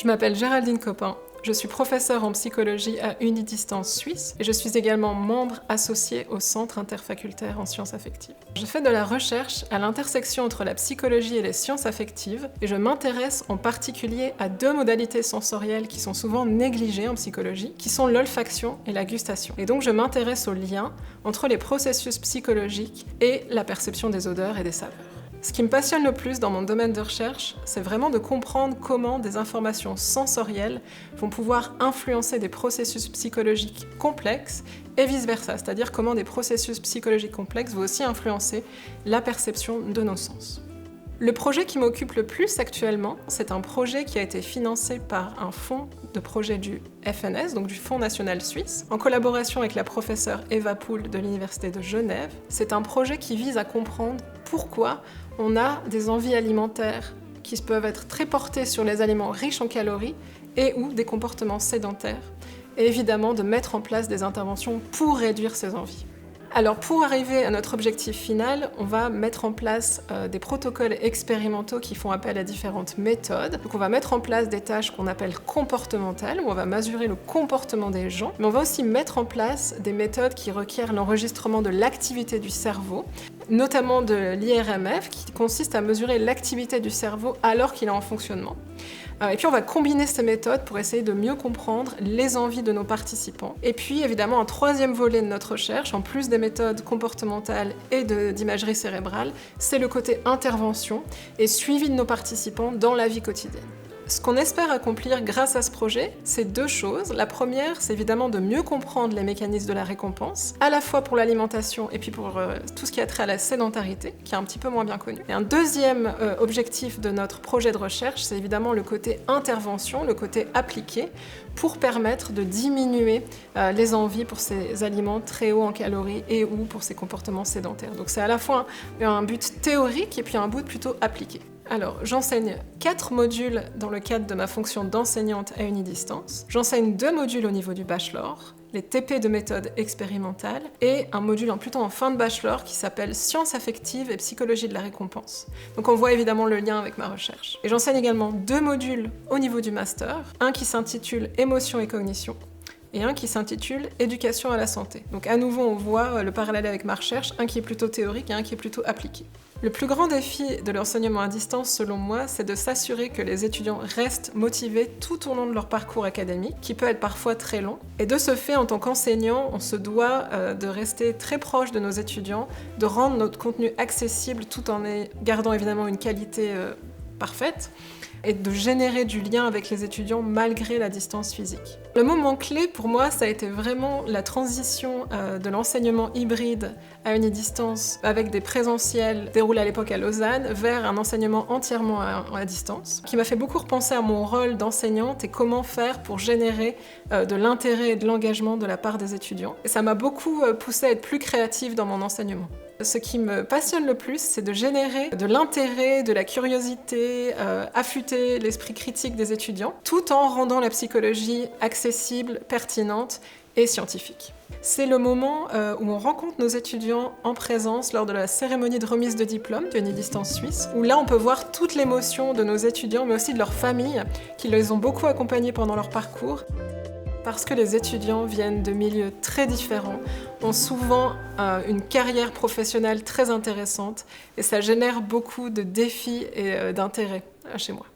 Je m'appelle Géraldine Copin, je suis professeure en psychologie à Unidistance Suisse et je suis également membre associé au Centre interfacultaire en sciences affectives. Je fais de la recherche à l'intersection entre la psychologie et les sciences affectives et je m'intéresse en particulier à deux modalités sensorielles qui sont souvent négligées en psychologie, qui sont l'olfaction et la gustation. Et donc je m'intéresse au lien entre les processus psychologiques et la perception des odeurs et des saveurs. Ce qui me passionne le plus dans mon domaine de recherche, c'est vraiment de comprendre comment des informations sensorielles vont pouvoir influencer des processus psychologiques complexes et vice-versa, c'est-à-dire comment des processus psychologiques complexes vont aussi influencer la perception de nos sens. Le projet qui m'occupe le plus actuellement, c'est un projet qui a été financé par un fonds de projet du FNS, donc du Fonds national suisse, en collaboration avec la professeure Eva Poul de l'Université de Genève. C'est un projet qui vise à comprendre pourquoi on a des envies alimentaires qui peuvent être très portées sur les aliments riches en calories et ou des comportements sédentaires, et évidemment de mettre en place des interventions pour réduire ces envies. Alors pour arriver à notre objectif final, on va mettre en place des protocoles expérimentaux qui font appel à différentes méthodes. Donc on va mettre en place des tâches qu'on appelle comportementales, où on va mesurer le comportement des gens, mais on va aussi mettre en place des méthodes qui requièrent l'enregistrement de l'activité du cerveau, notamment de l'IRMF, qui consiste à mesurer l'activité du cerveau alors qu'il est en fonctionnement. Et puis on va combiner ces méthodes pour essayer de mieux comprendre les envies de nos participants. Et puis évidemment un troisième volet de notre recherche, en plus des méthodes comportementales et d'imagerie cérébrale, c'est le côté intervention et suivi de nos participants dans la vie quotidienne. Ce qu'on espère accomplir grâce à ce projet, c'est deux choses. La première, c'est évidemment de mieux comprendre les mécanismes de la récompense, à la fois pour l'alimentation et puis pour tout ce qui a trait à la sédentarité, qui est un petit peu moins bien connu. Et un deuxième objectif de notre projet de recherche, c'est évidemment le côté intervention, le côté appliqué, pour permettre de diminuer les envies pour ces aliments très hauts en calories et ou pour ces comportements sédentaires. Donc c'est à la fois un but théorique et puis un but plutôt appliqué. Alors, j'enseigne 4 modules dans le cadre de ma fonction d'enseignante à Unidistance. J'enseigne 2 modules au niveau du bachelor, les TP de méthode expérimentale, et un module plutôt en fin de bachelor qui s'appelle Sciences affectives et psychologie de la récompense. Donc on voit évidemment le lien avec ma recherche. Et j'enseigne également 2 modules au niveau du master, un qui s'intitule Émotion et cognition, et un qui s'intitule Éducation à la santé. Donc à nouveau, on voit le parallèle avec ma recherche, un qui est plutôt théorique et un qui est plutôt appliqué. Le plus grand défi de l'enseignement à distance, selon moi, c'est de s'assurer que les étudiants restent motivés tout au long de leur parcours académique, qui peut être parfois très long. Et de ce fait, en tant qu'enseignant, on se doit de rester très proche de nos étudiants, de rendre notre contenu accessible tout en gardant évidemment une qualité parfaite, et de générer du lien avec les étudiants malgré la distance physique. Le moment clé pour moi, ça a été vraiment la transition de l'enseignement hybride à Unidistance avec des présentiels déroulés à l'époque à Lausanne vers un enseignement entièrement à distance, qui m'a fait beaucoup repenser à mon rôle d'enseignante et comment faire pour générer de l'intérêt et de l'engagement de la part des étudiants. Et ça m'a beaucoup poussée à être plus créative dans mon enseignement. Ce qui me passionne le plus, c'est de générer de l'intérêt, de la curiosité, affûter l'esprit critique des étudiants, tout en rendant la psychologie accessible, pertinente et scientifique. C'est le moment où on rencontre nos étudiants en présence lors de la cérémonie de remise de diplôme de Unidistance Suisse, où là on peut voir toute l'émotion de nos étudiants, mais aussi de leurs familles, qui les ont beaucoup accompagnés pendant leur parcours. Parce que les étudiants viennent de milieux très différents, ont souvent une carrière professionnelle très intéressante et ça génère beaucoup de défis et d'intérêts chez moi.